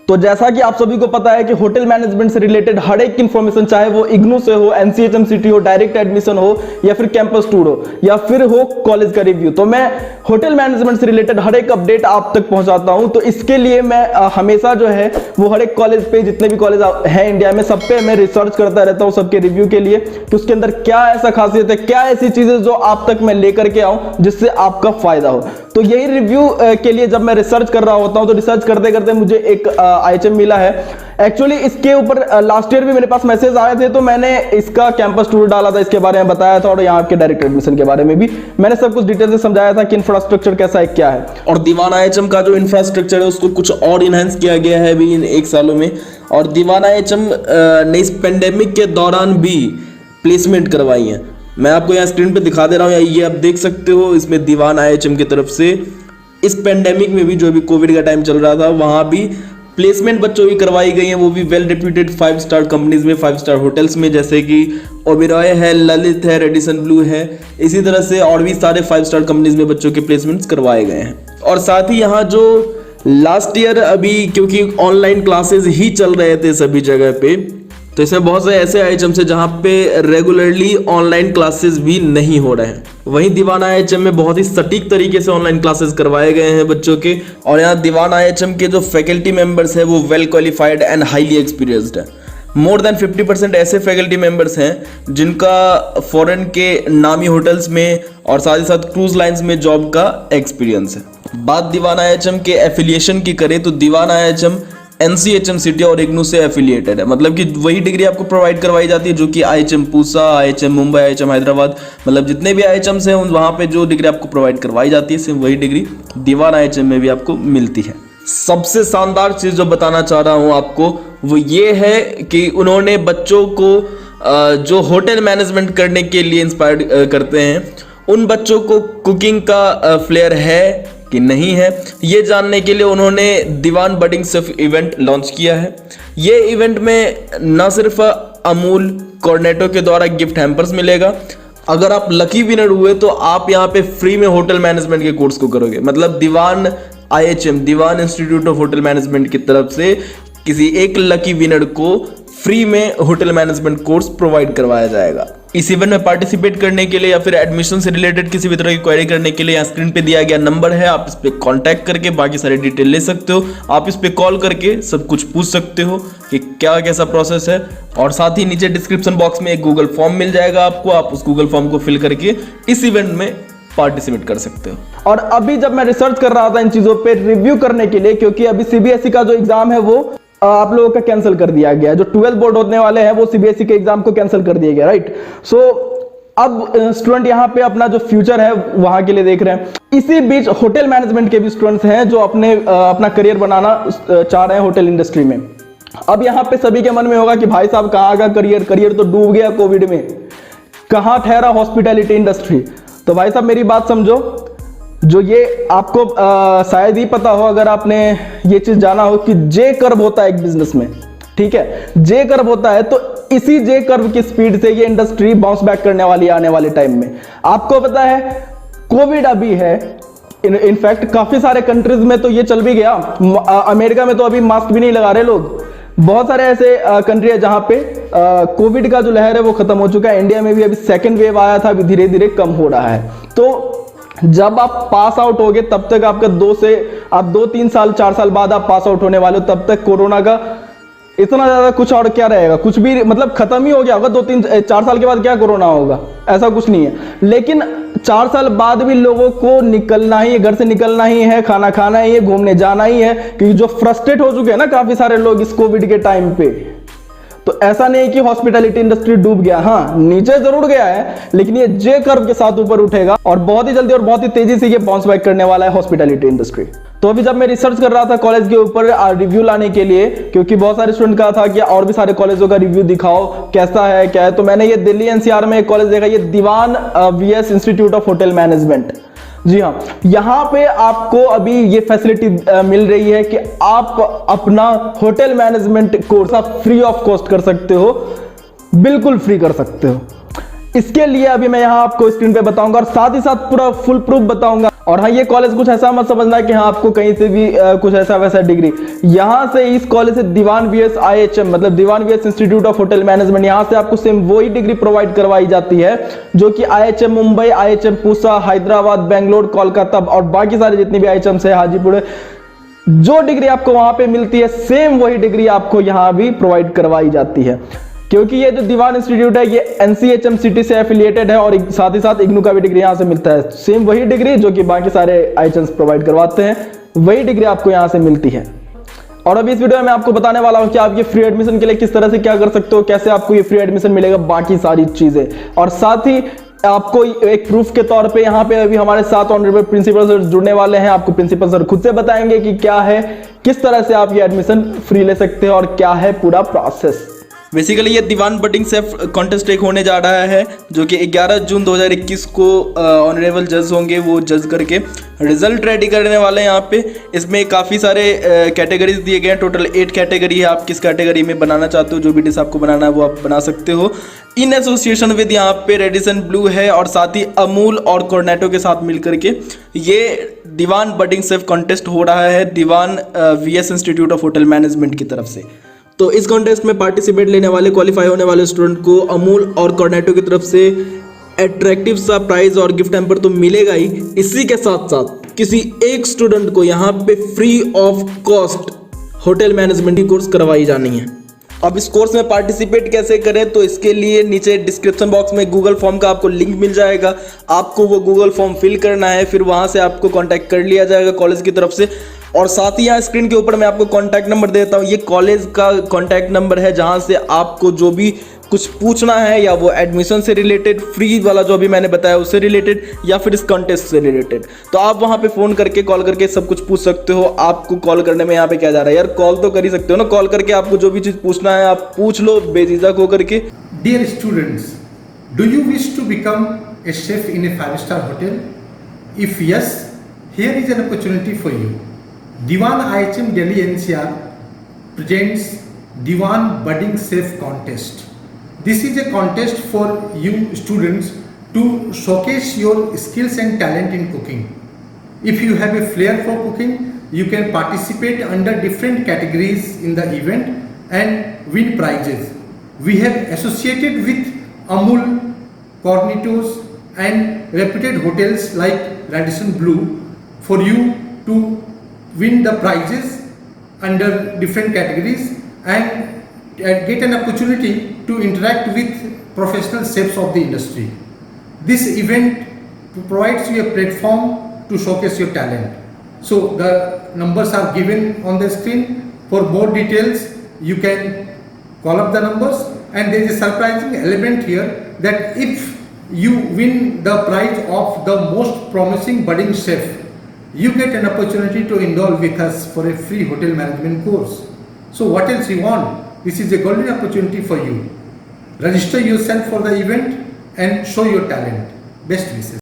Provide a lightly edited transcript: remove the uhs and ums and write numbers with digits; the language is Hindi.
तो जैसा कि आप सभी को पता है कि होटल मैनेजमेंट से रिलेटेड हर एक इन्फॉर्मेशन, चाहे वो इग्नू से हो, एनसीएचएमसीटी हो, डायरेक्ट एडमिशन हो, या फिर कैंपस टूर हो, या फिर हो कॉलेज का रिव्यू, तो मैं होटल मैनेजमेंट से रिलेटेड हर एक अपडेट आप तक पहुंचाता हूं। तो इसके लिए मैं हमेशा जो है वो हर एक कॉलेज पे, जितने भी कॉलेज हैं इंडिया में, सब पे मैं रिसर्च करता रहता हूं सबके रिव्यू के लिए कि उसके अंदर क्या ऐसा खासियत है, क्या ऐसी चीजें जो आप तक मैं लेकर के आऊं जिससे आपका फायदा हो। तो यही रिव्यू के लिए जब मैं रिसर्च कर रहा होता हूं, तो रिसर्च करते करते मुझे एक आईएचएम मिला है। एक्चुअली इसके ऊपर लास्ट ईयर भी मेरे पास मैसेज आए थे, तो मैंने इसका कैंपस टूर डाला था, इसके बारे में बताया था, और यहाँ के डायरेक्ट एडमिशन के बारे में भी मैंने सब कुछ डिटेल से समझाया था कि इंफ्रास्ट्रक्चर कैसा है, क्या है। और दीवान आईएचएम का जो इंफ्रास्ट्रक्चर है उसको कुछ और इनहेंस किया गया है अभी इन 1 सालों में। और दीवान आईएचएम ने इस पेंडेमिक के दौरान भी प्लेसमेंट करवाई है। मैं आपको यहाँ स्क्रीन पे दिखा दे रहा हूँ, ये आप देख सकते हो, इसमें दीवान आईएचएम की तरफ से इस पेंडेमिक में भी, जो भी कोविड का टाइम चल रहा था, वहाँ भी प्लेसमेंट बच्चों की करवाई गई है, वो भी वेल रेप्यूटेड 5 स्टार कंपनीज में, 5 स्टार होटल्स में, जैसे कि ओबेरॉय है, ललित है, रेडिसन ब्लू है। इसी तरह से और भी सारे 5 स्टार कंपनीज में बच्चों के प्लेसमेंट्स करवाए गए हैं। और साथ ही यहाँ जो लास्ट ईयर अभी, क्योंकि ऑनलाइन क्लासेस ही चल रहे थे सभी जगह पे, तो इसमें बहुत से ऐसे आईएचएम है जहाँ पे रेगुलरली ऑनलाइन क्लासेस भी नहीं हो रहे हैं। वहीं दीवान आईएचएम में बहुत ही सटीक तरीके से ऑनलाइन क्लासेस करवाए गए हैं बच्चों के। और यहाँ दीवान आईएचएम के जो फैकल्टी मेंबर्स हैं वो well qualified and highly experienced है। मोर देन 50% ऐसे फैकल्टी मेंबर्स हैं जिनका फॉरेन के नामी होटल्स में और साथ ही साथ क्रूज लाइंस में जॉब का एक्सपीरियंस है। बात दीवान आईएचएम के एफिलिएशन की करें तो दीवान आईएचएम एनसीएचएमसीटी और इग्नू से एफिलिएटेड है, मतलब कि वही डिग्री आपको प्रोवाइड करवाई जाती है जो कि IHM Pusa, IHM Mumbai, IHM Hyderabad, मतलब जितने भी आईएचएम्स हैं वहाँ पे जो डिग्री आपको प्रोवाइड करवाई जाती है, सिर्फ वही डिग्री दीवान आईएचएम में भी आपको मिलती है। सबसे शानदार चीज़ जो बताना चाह रहा हूँ आपको वो ये है कि उन्होंने बच्चों को जो होटल मैनेजमेंट करने के लिए इंस्पायर करते हैं, उन बच्चों को कुकिंग का फ्लेयर है कि नहीं है, ये जानने के लिए उन्होंने दीवान बडिंग शेफ इवेंट लॉन्च किया है। ये इवेंट में न सिर्फ अमूल कॉर्नेटो के द्वारा गिफ्ट हैम्पर्स मिलेगा, अगर आप लकी विनर हुए तो आप यहाँ पे फ्री में होटल मैनेजमेंट के कोर्स को करोगे। मतलब Dewan IHM, Dewan institute of hotel management की तरफ से किसी एक लकी विनर को फ्री में होटल मैनेजमेंट कोर्स प्रोवाइड करवाया जाएगा। इस इवेंट में पार्टिसिपेट करने के लिए या फिर एडमिशन से रिलेटेड किसी भी तरह की क्वेरी करने के लिए यहाँ स्क्रीन पे दिया गया नंबर है, आप इस पे कांटेक्ट करके बाकी सारी डिटेल ले सकते हो। आप इस पे कॉल करके सब कुछ पूछ सकते हो कि क्या कैसा प्रोसेस है। और साथ ही नीचे डिस्क्रिप्शन बॉक्स में एक गूगल फॉर्म मिल जाएगा आपको, आप उस गूगल फॉर्म को फिल करके इस इवेंट में पार्टिसिपेट कर सकते हो। और अभी जब मैं रिसर्च कर रहा था इन चीजों पे रिव्यू करने के लिए, क्योंकि अभी सीबीएसई का जो एग्जाम है वो आप लोगों का कैंसिल कर दिया गया है, जो 12 बोर्ड होने वाले हैं वो सीबीएसई के एग्जाम को कैंसिल कर दिया गया, राइट। सो अब स्टूडेंट यहाँ पे अपना जो फ्यूचर है वहां के लिए देख रहे हैं। इसी बीच होटल मैनेजमेंट के भी स्टूडेंट्स हैं जो अपना करियर बनाना चाह रहे हैं होटल इंडस्ट्री में। अब यहाँ पे सभी के मन में होगा कि भाई साहब कहाँ का करियर तो डूब गया कोविड में, कहाँ ठहरा हॉस्पिटैलिटी इंडस्ट्री। तो भाई साहब मेरी बात समझो, जो ये आपको शायद ही पता हो, अगर आपने ये चीज जाना हो कि जे कर्व होता है एक बिजनेस में, ठीक है, जे कर्व होता है, तो इसी जे कर्व की स्पीड से ये इंडस्ट्री बाउंस बैक करने वाली है आने वाले टाइम में। आपको पता है कोविड अभी है, इनफैक्ट काफी सारे कंट्रीज में तो ये चल भी गया, अमेरिका में तो अभी मास्क भी नहीं लगा रहे लोग। बहुत सारे ऐसे कंट्री है जहां पे कोविड का जो लहर है वो खत्म हो चुका है। इंडिया में भी अभी सेकेंड वेव आया था, अभी धीरे धीरे कम हो रहा है। तो जब आप पास आउट होगे तब तक आपका 2-3 साल 4 साल बाद आप पास आउट होने वाले हो, तब तक कोरोना का इतना ज्यादा कुछ और क्या रहेगा, कुछ भी मतलब खत्म ही हो गया होगा। 2-3-4 साल के बाद क्या कोरोना होगा, ऐसा कुछ नहीं है। लेकिन 4 साल बाद भी लोगों को निकलना ही है, घर से निकलना ही है, खाना खाना ही है, घूमने जाना ही है, क्योंकि जो फ्रस्ट्रेट हो चुके हैं ना काफी सारे लोग इस कोविड के टाइम पे। तो ऐसा नहीं कि हॉस्पिटैलिटी इंडस्ट्री डूब गया, हाँ नीचे जरूर गया है, लेकिन ये जे कर्व के साथ ऊपर उठेगा और बहुत ही जल्दी और बहुत ही तेजी से ये बाउंस बैक करने वाला है हॉस्पिटैलिटी इंडस्ट्री। तो अभी जब मैं रिसर्च कर रहा था कॉलेज के ऊपर रिव्यू लाने के लिए, क्योंकि बहुत सारे स्टूडेंट कहा था कि और भी सारे कॉलेजों का रिव्यू दिखाओ कैसा है क्या है, तो मैंने ये दिल्ली एनसीआर में एक कॉलेज देखा, ये Dewan VS institute of hotel management. जी हाँ, यहाँ पे आपको अभी ये फैसिलिटी मिल रही है कि आप अपना होटल मैनेजमेंट कोर्स आप फ्री ऑफ कॉस्ट कर सकते हो, बिल्कुल फ्री कर सकते हो। इसके लिए अभी मैं यहाँ आपको स्क्रीन पे बताऊंगा और साथ ही साथ पूरा फुल प्रूफ बताऊंगा। और हाँ, ये कॉलेज कुछ ऐसा मत समझना कि हाँ आपको कहीं से भी कुछ ऐसा वैसा डिग्री, यहाँ से इस कॉलेज से दीवान वीएस IHM मतलब Dewan VS institute of hotel management, यहाँ से आपको सेम वही डिग्री प्रोवाइड करवाई जाती है जो कि IHM मुंबई, IHM पूसा, हैदराबाद, बेंगलोर, कोलकाता और बाकी सारे जितनी भी IHMs है, हाजीपुर, जो डिग्री आपको वहां पे मिलती है सेम वही डिग्री आपको यहाँ भी प्रोवाइड करवाई जाती है। क्योंकि ये जो दीवान इंस्टीट्यूट है ये NCHM सिटी से एफिलिएटेड है और साथ ही साथ इग्नू का भी डिग्री यहाँ से मिलता है। सेम वही डिग्री जो कि बाकी सारे IHMs प्रोवाइड करवाते हैं, वही डिग्री आपको यहाँ से मिलती है। और अभी इस वीडियो में मैं आपको बताने वाला हूँ कि आप ये फ्री एडमिशन के लिए किस तरह से क्या कर सकते हो, कैसे आपको ये फ्री एडमिशन मिलेगा, बाकी सारी चीजें। और साथ ही आपको एक प्रूफ के तौर पे यहाँ पे अभी हमारे साथ ऑनरेबल प्रिंसिपल सर जुड़ने वाले हैं। आपको प्रिंसिपल सर खुद से बताएंगे कि क्या है, किस तरह से आप ये एडमिशन फ्री ले सकते हो और क्या है पूरा प्रोसेस। बेसिकली ये दीवान बडिंग सेफ कॉन्टेस्ट एक होने जा रहा है जो कि 11 जून 2021 को ऑनरेबल जज होंगे, वो जज करके रिजल्ट रेडी करने वाले हैं यहाँ पे। इसमें काफ़ी सारे कैटेगरीज दिए गए हैं, टोटल 8 कैटेगरी है। आप किस कैटेगरी में बनाना चाहते हो, जो भी डिश आपको बनाना है वो आप बना सकते हो इन एसोसिएशन विद यहाँ पे रेडिसन ब्लू है और साथ ही अमूल और कॉर्नेटो के साथ मिलकर के ये दीवान बडिंग सेफ कॉन्टेस्ट हो रहा है दीवान VS institute of hotel management की तरफ से। तो इस कॉन्टेस्ट में पार्टिसिपेट लेने वाले, क्वालिफाई होने वाले स्टूडेंट को अमूल और कॉर्नेटो की तरफ से अट्रैक्टिव सा प्राइज और गिफ्ट हैम्पर तो मिलेगा ही, इसी के साथ साथ किसी एक स्टूडेंट को यहाँ पे free of cost hotel management की कोर्स करवाई जानी है। अब इस कोर्स में पार्टिसिपेट कैसे करें, तो इसके लिए नीचे डिस्क्रिप्शन बॉक्स में गूगल फॉर्म का आपको लिंक मिल जाएगा। आपको वो गूगल फॉर्म फिल करना है, फिर वहाँ से आपको कॉन्टैक्ट कर लिया जाएगा कॉलेज की तरफ से। और साथ ही यहाँ स्क्रीन के ऊपर मैं आपको कॉन्टैक्ट नंबर देता हूँ, ये कॉलेज का कॉन्टैक्ट नंबर है जहाँ से आपको जो भी कुछ पूछना है, या वो एडमिशन से रिलेटेड, फ्री वाला जो अभी मैंने बताया उससे रिलेटेड, या फिर इस कॉन्टेस्ट से रिलेटेड, तो आप वहाँ पे फ़ोन करके, कॉल करके सब कुछ पूछ सकते हो। आपको कॉल करने में यहाँ पे क्या जा रहा है यार, कॉल तो कर ही सकते हो ना, कॉल करके आपको जो भी चीज़ पूछना है आप पूछ लो बेझिझक होकर के। Dear students, do you wish to become a chef in a 5-star hotel? If yes, here is an opportunity for you. Diwan IHM Delhi NCR presents Diwan Budding Chef Contest. This is a contest for you students to showcase your skills and talent in cooking. If you have a flair for cooking, you can participate under different categories in the event and win prizes. We have associated with Amul, Cornitos and reputed hotels like Radisson Blu for you to win the prizes under different categories and get an opportunity to interact with professional chefs of the industry. This event provides you a platform to showcase your talent. So the numbers are given on the screen. For more details, you can call up the numbers, and there is a surprising element here that if you win the prize of the most promising budding chef, you get an opportunity to enroll with us for a free hotel management course. So what else you want? This is a golden opportunity for you. Register yourself for the event and show your talent. Best wishes.